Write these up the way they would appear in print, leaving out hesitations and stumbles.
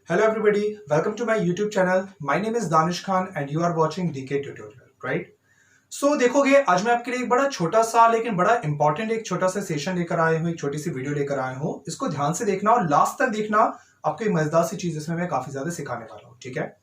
Hello everybody, welcome to my YouTube channel. My name is Danish Khan and you are watching DK Tutorial, right? So देखोगे आज मैं आपके लिए एक बड़ा छोटा सा लेकिन बड़ा इंपॉर्टेंट एक छोटा सा सेशन लेकर आया हूँ, एक छोटी सी वीडियो लेकर आया हूँ। इसको ध्यान से देखना और लास्ट तक देखना, आपको एक मजेदार सी चीज इसमें मैं काफी ज्यादा सिखाने वाला हूँ, ठीक है?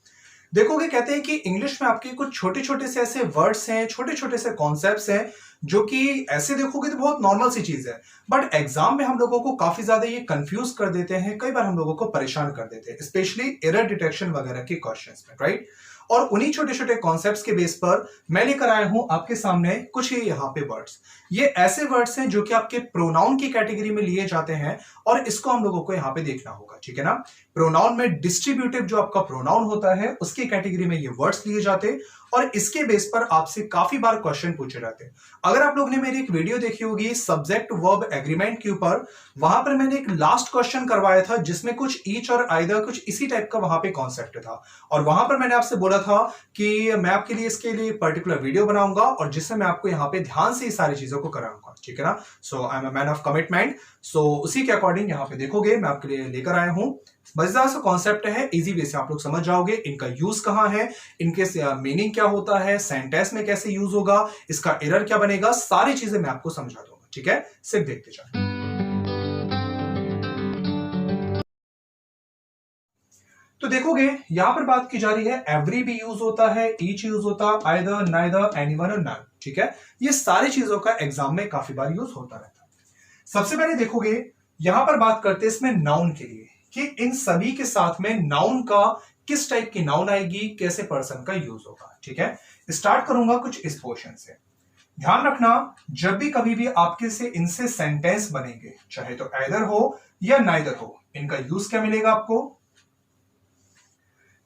देखोगे कहते हैं कि इंग्लिश में आपके कुछ छोटे छोटे से ऐसे वर्ड्स हैं, छोटे छोटे से कॉन्सेप्ट्स हैं जो कि ऐसे देखोगे तो बहुत नॉर्मल सी चीज है, बट एग्जाम में हम लोगों को काफी ज्यादा ये कंफ्यूज कर देते हैं, कई बार हम लोगों को परेशान कर देते हैं, स्पेशली एरर डिटेक्शन वगैरह के क्वेश्चंस में, राइट? और उन्हीं छोटे छोटे कॉन्सेप्ट्स के बेस पर मैं लेकर आया हूं आपके सामने कुछ ही यहाँ पे वर्ड्स। ये ऐसे वर्ड्स हैं जो कि आपके प्रोनाउन की कैटेगरी में लिए जाते हैं और इसको हम लोगों को यहाँ पे देखना होगा, ठीक है ना? प्रोनाउन में डिस्ट्रीब्यूटिव जो आपका प्रोनाउन होता है उसकी कैटेगरी में ये वर्ड्स लिए जाते और इसके बेस पर आपसे काफी बार क्वेश्चन पूछे जाते हैं। अगर आप लोगों ने मेरी एक वीडियो देखी होगी सब्जेक्ट वर्ब एग्रीमेंट के ऊपर, वहां पर मैंने एक लास्ट क्वेश्चन करवाया था जिसमें कुछ ईच और आइदर कुछ इसी टाइप का वहां पे कॉन्सेप्ट था और वहां पर मैंने आपसे बोला था कि मैं आपके लिए इसके लिए पर्टिकुलर वीडियो बनाऊंगा और जिससे मैं आपको यहाँ पे ध्यान से ये सारी चीजों को कराऊंगा, ठीक है ना? So I am a man of commitment. So उसी के अकॉर्डिंग यहाँ पे देखोगे मैं आपके लिए लेकर आया हूँ। मजेदार सा कॉन्सेप्ट है, इजी वे से आप लोग समझ जाओगे। इनका यूज कहाँ है, इनके मीनिंग क्या होता है, सेंटेंस में कैसे यूज होगा, इसका एरर क्या बनेगा, सारी चीजें मैं आपको समझा दूंगा, ठीक है? सिर्फ देखते जाओ। तो देखोगे यहां पर बात की जा रही है एवरी भी यूज होता है, ईच यूज होता है, आइदर, नाइदर, एनीवन और नन, ठीक है? ये सारी चीजों का एग्जाम में काफी बार यूज होता रहता है। सबसे पहले देखोगे यहां पर बात करते हैं इसमें नाउन के लिए कि इन सभी के साथ में नाउन का किस टाइप की नाउन आएगी, कैसे पर्सन का यूज होगा, ठीक है? स्टार्ट करूंगा कुछ इस पोर्शन से। ध्यान रखना जब भी कभी भी आपके से इनसे सेंटेंस बनेंगे, चाहे तो आइदर हो या नाइदर हो, इनका यूज क्या मिलेगा आपको?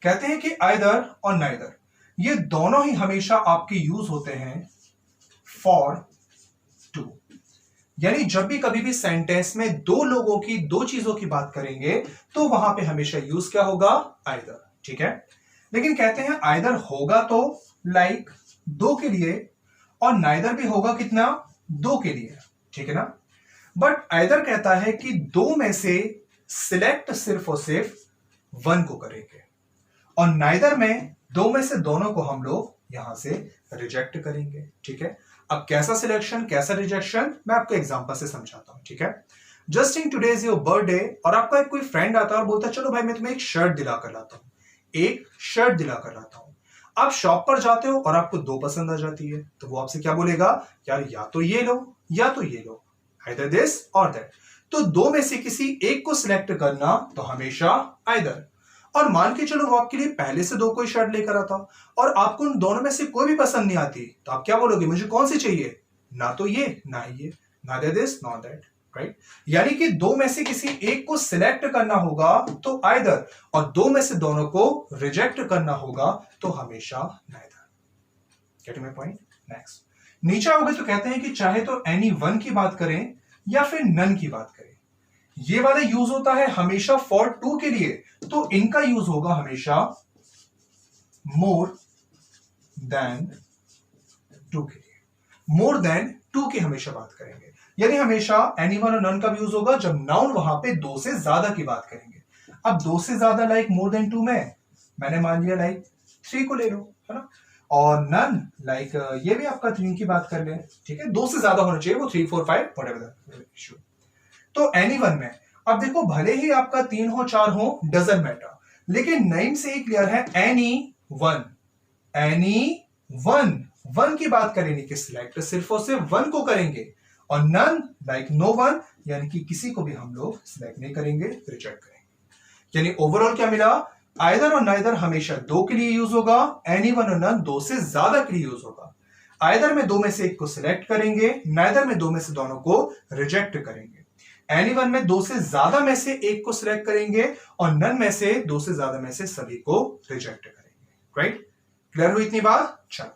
कहते हैं कि आइदर और नाइदर ये दोनों ही हमेशा आपके यूज होते हैं फॉर टू, यानी जब भी कभी भी सेंटेंस में दो लोगों की, दो चीजों की बात करेंगे तो वहां पे हमेशा यूज क्या होगा? आइदर, ठीक है? लेकिन कहते हैं आइदर होगा तो लाइक दो के लिए और नाइदर भी होगा कितना? दो के लिए, ठीक है ना? बट आइदर कहता है कि दो में से सिलेक्ट सिर्फ और सिर्फ वन को करेंगे और नाइदर में दो में से दोनों को हम लोग यहां से रिजेक्ट करेंगे, ठीक है? अब कैसा सिलेक्शन, कैसा रिजेक्शन, मैं आपको एग्जांपल से समझाता हूं, ठीक है? Just in today is your birthday और आपका एक कोई फ्रेंड आता है और बोलता है चलो भाई मैं तुम्हें एक शर्ट दिला कर लाता हूं, एक शर्ट दिला कर लाता हूं। आप शॉप पर जाते हो और आपको दो पसंद आ जाती है, तो वो आपसे क्या बोलेगा? यार या तो ये लो या तो ये लो, आइदर दिस और दैट। तो दो में से किसी एक को सिलेक्ट करना तो हमेशा आइदर। और मान के चलो वो आपके लिए पहले से दो कोई शर्ट लेकर आता और आपको उन दोनों में से कोई भी पसंद नहीं आती, तो आप क्या बोलोगे? मुझे कौन सी चाहिए? ना तो ये ना ये, neither this nor that, right? यानी कि दो में से किसी एक को सिलेक्ट करना होगा तो आइदर और दो में से दोनों को रिजेक्ट करना होगा तो हमेशा neither. Gate my point? Next नीचे आओगे तो कहते हैं कि चाहे तो एनी वन की बात करें या फिर नन की बात करें, ये वाला यूज होता है हमेशा फॉर टू के लिए, तो इनका यूज होगा हमेशा मोर देन टू के लिए। मोर देन टू की हमेशा बात करेंगे, यानी हमेशा एनीवन और नन का यूज होगा जब नाउन वहां पे दो से ज्यादा की बात करेंगे। अब दो से ज्यादा लाइक मोर देन टू में मैंने मान लिया लाइक थ्री को ले लो, है ना? और नन लाइक ये भी आपका थ्री की बात कर ले, ठीक है? दो से ज्यादा होना चाहिए, वो 3 4 5 व्हाटएवर इशू। तो एनी वन में अब देखो भले ही आपका 3 हो 4 हो डजंट मैटर, लेकिन नेम से ही क्लियर है any one. Any one, one की बात करेंगे कि सिलेक्ट सिर्फ और सिर्फ वन को करेंगे और नन लाइक नो वन, यानी कि किसी को भी हम लोग सिलेक्ट नहीं करेंगे, रिजेक्ट करेंगे। यानी ओवरऑल क्या मिला? आइदर और नाइदर हमेशा दो के लिए यूज होगा, एनी वन और नन दो से ज्यादा के लिए यूज होगा। आइदर में दो में से एक को सिलेक्ट करेंगे, नाइदर में दो में से दोनों को रिजेक्ट करेंगे। एनीवन में दो से ज्यादा में से एक को सिलेक्ट करेंगे और नन में से दो से ज्यादा में से सभी को रिजेक्ट करेंगे, राइट? क्लियर हुई इतनी बात? चलो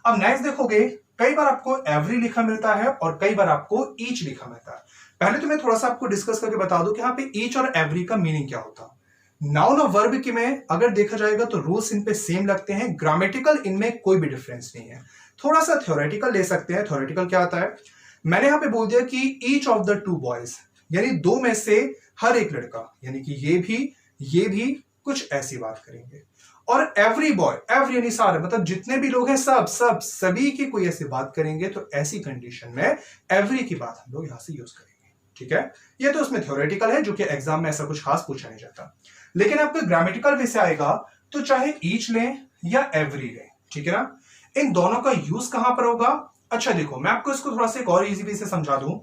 अब नेक्स्ट देखोगे, कई बार आपको एवरी लिखा मिलता है और कई बार आपको ईच लिखा मिलता है। पहले तो मैं थोड़ा सा आपको डिस्कस करके बता दूं कि यहाँ पे ईच और एवरी का मीनिंग क्या होता है। नाउन और वर्ब के में अगर देखा जाएगा तो रूल्स इन पे सेम लगते हैं, ग्रामेटिकल इनमें कोई भी डिफरेंस नहीं है। थोड़ा सा थ्योरेटिकल ले सकते हैं। थ्योरेटिकल क्या आता है? मैंने यहां पे बोल दिया कि each of the two boys, यानी दो में से हर एक लड़का, यानी कि ये भी कुछ ऐसी बात करेंगे। और एवरी बॉय, एवरी यानी सारे, मतलब जितने भी लोग हैं सभी की कोई ऐसी बात करेंगे, तो ऐसी कंडीशन में एवरी की बात हम लोग यहां से यूज करेंगे। ठीक है, ये तो उसमें थ्योरेटिकल है, जो कि एग्जाम में ऐसा कुछ खास पूछा नहीं जाता। लेकिन आपको ग्रामेटिकल वे से आएगा तो चाहे ईच लें या एवरी लें, ठीक है ना, इन दोनों का यूज कहां पर होगा। अच्छा देखो, मैं आपको इसको थोड़ा सा एक और इजी वे से समझा दूं।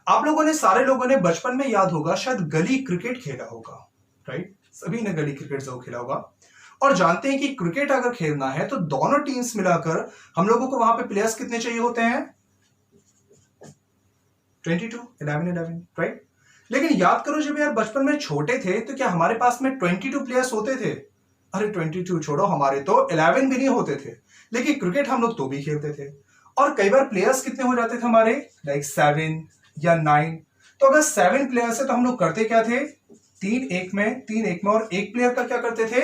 आप लोगों ने, सारे लोगों ने बचपन में याद होगा शायद गली क्रिकेट खेला होगा, राइट, सभी ने गली क्रिकेट जरूर खेला होगा और जानते हैं कि क्रिकेट अगर खेलना है तो दोनों टीम्स मिलाकर हम लोगों को वहां पे प्लेयर्स कितने चाहिए होते हैं, 22, 11, राइट। लेकिन याद करो, जब यार बचपन में छोटे थे तो क्या हमारे पास में 22 प्लेयर्स होते थे? अरे 22 छोड़ो, हमारे तो 11 भी नहीं होते थे, लेकिन क्रिकेट हम लोग तो भी खेलते थे। और कई बार प्लेयर्स कितने हो जाते थे हमारे, लाइक 7 या 9। तो अगर 7 प्लेयर्स है तो हम लोग करते क्या थे, 3 एक में, और एक प्लेयर का क्या करते थे,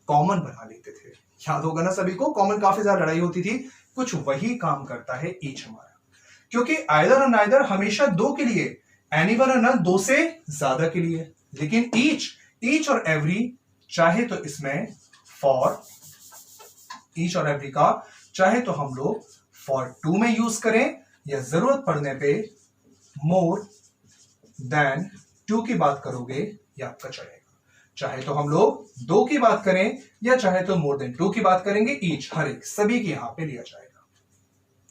कॉमन बना लेते थे। याद होगा ना सभी को, कॉमन काफी ज्यादा लड़ाई होती थी। कुछ वही काम करता है ईच हमारा, क्योंकि आइदर और नाइदर हमेशा दो के लिए, एनीवन और नन दो से ज्यादा के लिए। लेकिन ईच और एवरी, चाहे तो इसमें फॉर ईच और एवरी का चाहे तो हम लोग फॉर 2 में यूज करें, या जरूरत पड़ने पे मोर देन 2 की बात करोगे, ये आपका चलेगा। चाहे तो हम लोग 2 की बात करें या चाहे तो मोर देन 2 की बात करेंगे, ईच हर एक सभी की यहां पे लिया जाएगा,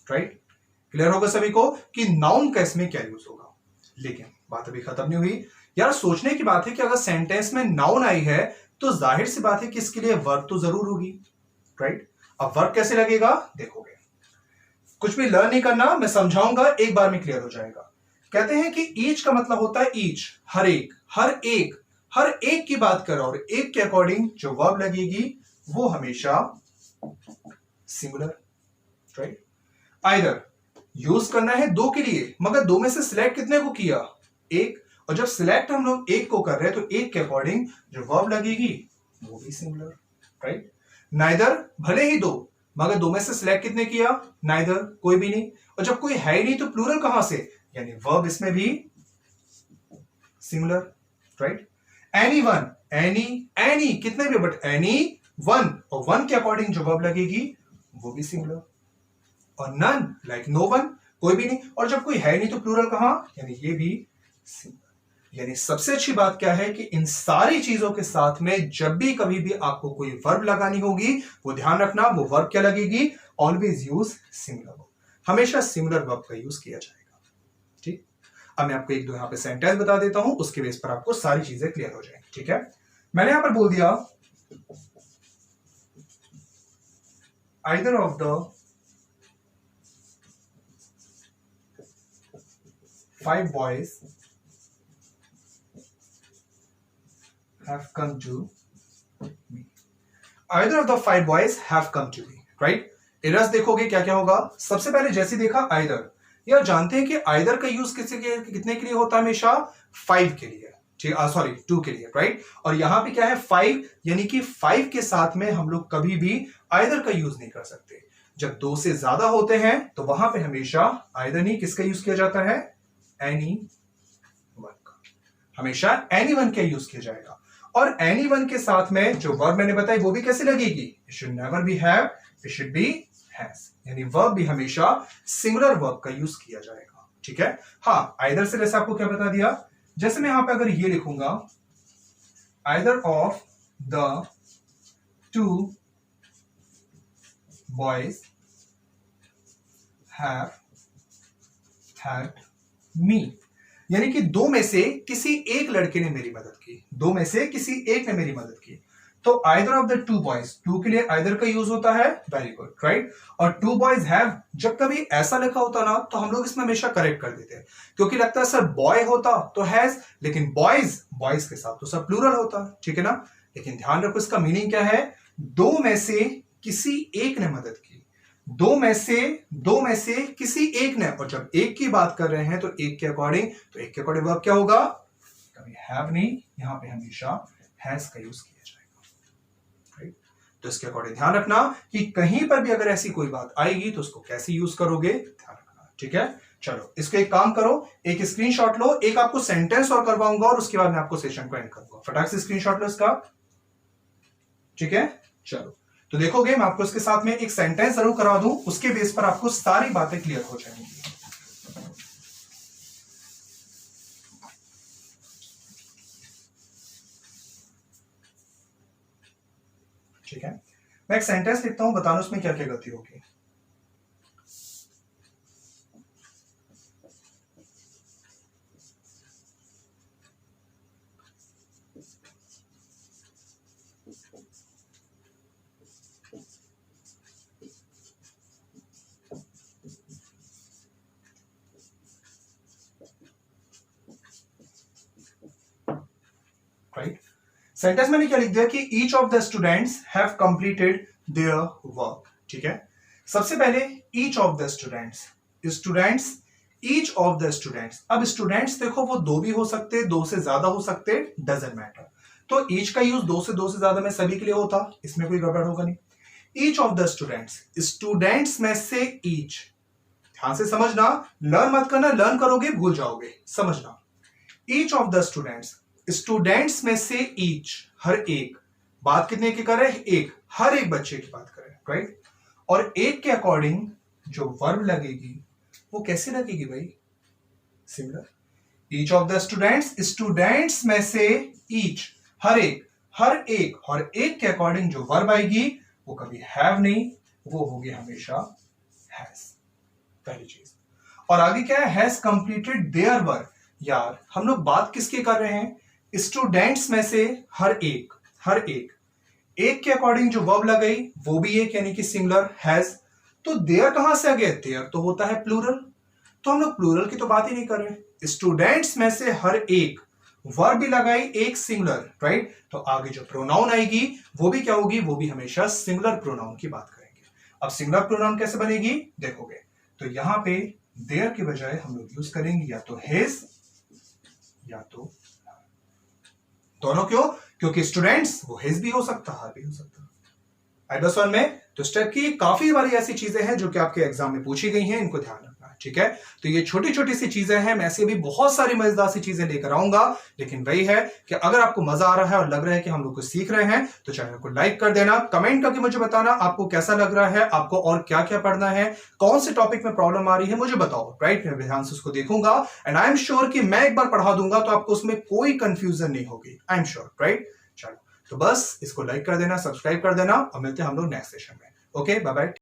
राइट। क्लियर होगा सभी को कि नाउन का इसमें क्या यूज होगा। लेकिन बात अभी खत्म नहीं हुई यार, सोचने की बात है कि अगर सेंटेंस में नाउन आई है तो जाहिर सी बात है कि इसके लिए वर्ब तो जरूर होगी, राइट। अब वर्ब कैसे लगेगा देखोगे, कुछ भी लर्न नहीं करना, मैं समझाऊंगा, एक बार में क्लियर हो जाएगा। कहते हैं कि ईच का मतलब होता है ईच, हर एक की बात करो, और एक के अकॉर्डिंग जो वर्ब लगेगी वो हमेशा सिंगुलर, राइट। आइदर यूज करना है 2 के लिए, मगर 2 में से सिलेक्ट कितने को किया, एक, और जब सिलेक्ट हम लोग एक को कर रहे हैं तो एक के अकॉर्डिंग जो वर्ब लगेगी वो भी सिंगुलर, राइट। नाइदर भले ही 2, मगर 2 में से सिलेक्ट कितने किया, नाइदर, कोई भी नहीं, और जब कोई है ही नहीं तो प्लूरल कहां से, यानी वर्ब इसमें भी सिंगुलर, राइट। एनीवन, एनी कितने भी, बट एनी वन, और वन के अकॉर्डिंग जो वर्ब लगेगी वो भी सिंगुलर। और नन, लाइक नो वन, कोई भी नहीं, और जब कोई है नहीं तो प्लूरल कहां, यानी ये भी सिंगुलर। यानी सबसे अच्छी बात क्या है कि इन सारी चीजों के साथ में जब भी कभी भी आपको कोई वर्ब लगानी होगी, वो ध्यान रखना, वो वर्ब क्या लगेगी, ऑलवेज यूज सिंगुलर वर्ब, हमेशा सिंगुलर वर्ब का यूज किया जाएगा, ठीक। अब मैं आपको एक दो यहां पे सेंटेंस बता देता हूं, उसके बेस पर आपको सारी चीजें क्लियर हो जाएंगी, ठीक है। मैंने यहां पर बोल दिया either of the 5 boys have come to me. Either of the 5 boys have come to me, right? Errors देखोगे क्या क्या होगा। सबसे पहले जैसे देखा आइदर, यार जानते हैं कि आइदर का यूज कितने के लिए होता है, हमेशा 5 के लिए, ठीक, सॉरी 2 के लिए, राइट। और यहां पे क्या है 5, यानी कि 5 के साथ में हम लोग कभी भी आइदर का यूज नहीं कर सकते। जब 2 से ज्यादा होते हैं तो वहां पे हमेशा आइदर नहीं, किसका यूज किया जाता है, एनी वन का, हमेशा एनी वन का यूज किया जाएगा। और एनी वन के साथ में जो वर्ब मैंने बताई वो भी कैसे लगेगी, it should never be have, it should be has, यानी वर्ब भी हमेशा सिंगुलर वर्ब का यूज किया जाएगा, ठीक है। हाँ, आइदर से वैसे आपको क्या बता दिया, जैसे मैं यहां पे अगर ये लिखूंगा either of the 2 boys have had मी, यानी कि 2 में से किसी एक लड़के ने मेरी मदद की, 2 में से किसी एक ने मेरी मदद की। तो आइदर ऑफ द 2 बॉयज, 2 के लिए आइदर का यूज होता है, वेरी गुड, राइट। और 2 बॉयज हैव, जब कभी ऐसा लिखा होता ना तो हम लोग इसमें हमेशा करेक्ट कर देते हैं, क्योंकि लगता है सर बॉय होता तो हैज, लेकिन बॉयज के साथ तो सब प्लूरल होता, ठीक है ना। लेकिन ध्यान रखो इसका मीनिंग क्या है, 2 में से किसी एक ने मदद की, 2 में से किसी एक ने, और जब एक की बात कर रहे हैं तो एक के अकॉर्डिंग, तो एक के अकॉर्डिंग वर्ब क्या होगा, कभी हैव नहीं, यहां पे हमेशा हैज का यूज किया जाएगा, राइट। तो इसके अकॉर्डिंग ध्यान रखना कि कहीं पर भी अगर ऐसी कोई बात आएगी तो उसको कैसे यूज करोगे, ध्यान रखना, ठीक है। चलो इसको एक काम करो, एक स्क्रीनशॉट लो, एक आपको सेंटेंस और करवाऊंगा और उसके बाद मैं आपको सेशन को एंड करूंगा। फटाक से स्क्रीनशॉट लो इसका। ठीक है, चलो तो देखोगे मैं आपको इसके साथ में एक सेंटेंस जरूर करा दूं, उसके बेस पर आपको सारी बातें क्लियर हो जाएंगी। ठीक है, मैं एक सेंटेंस लिखता हूं, बताना उसमें क्या क्या गलती होगी। राइट, सेंटेंस मैंने क्या लिख दिया कि each of the students have completed their work. ठीक है, सबसे पहले each of the students, students, each of the students. अब स्टूडेंट्स देखो वो दो भी हो सकते, दो से ज्यादा हो सकते, डजंट मैटर। तो ईच का यूज दो से ज्यादा में सभी के लिए होता, इसमें कोई गड़बड़ होगा नहीं। Each of the students, students में से ईच, ध्यान से समझना, लर्न मत करना, लर्न करोगे भूल जाओगे, समझना। Each of the students, students में से ईच, हर एक, बात कितने की कर रहे हैं, एक, हर एक बच्चे की बात करें, राइट। और एक के अकॉर्डिंग जो वर्ब लगेगी वो कैसे लगेगी भाई, singular. Each of the students, students में से ईच, हर एक, हर एक, और एक के अकॉर्डिंग जो वर्ब आएगी वो कभी हैव नहीं, वो होगी हमेशा हैज, पहली चीज। और आगे क्या है, हैज कंप्लीटेड देयर वर्क। यार हम लोग बात किसकी कर रहे हैं, स्टूडेंट्स में से हर एक, हर एक, एक के अकॉर्डिंग जो वर्ब लगाई वो भी एक, यानी कि सिंगुलर हैज। तो देयर कहां से आ गया, देयर तो होता है प्लूरल, तो हम लोग प्लूरल की तो बात ही नहीं कर रहे। स्टूडेंट्स में से हर एक, वर्ब भी लगाई एक, सिंगुलर, राइट। तो आगे जो प्रोनाउन आएगी वो भी क्या होगी, वो भी हमेशा सिंगुलर प्रोनाउन की बात करेंगे। अब सिंगुलर प्रोनाउन कैसे बनेगी देखोगे, तो यहां पे देयर के बजाय हम लोग यूज करेंगे या तो हिज या तो दोनों। क्यों, क्योंकि स्टूडेंट्स वो हिज भी हो सकता, हर भी हो सकता। आई बस वन में तो इस टाइप की काफी बारी ऐसी चीजें हैं जो कि आपके एग्जाम में पूछी गई हैं, इनको ध्यान रखना है, ठीक है। तो ये छोटी छोटी सी चीजें हैं, मैं ऐसे भी बहुत सारी मजेदार सी चीजें लेकर आऊंगा, लेकिन वही है कि अगर आपको मजा आ रहा है और लग रहा है कि हम लोग कुछ सीख रहे हैं तो चैनल को लाइक कर देना, कमेंट करके मुझे बताना आपको कैसा लग रहा है, आपको और क्या क्या पढ़ना है, कौन से टॉपिक में प्रॉब्लम आ रही है मुझे बताओ, राइट। मैं ध्यान से उसको देखूंगा एंड आई एम श्योर कि मैं एक बार पढ़ा दूंगा तो आपको उसमें कोई कंफ्यूजन नहीं होगी, आई एम श्योर, राइट। चलो तो बस इसको लाइक कर देना, सब्सक्राइब कर देना और मिलते हैं हम लोग नेक्स्ट सेशन में। Okay, bye bye.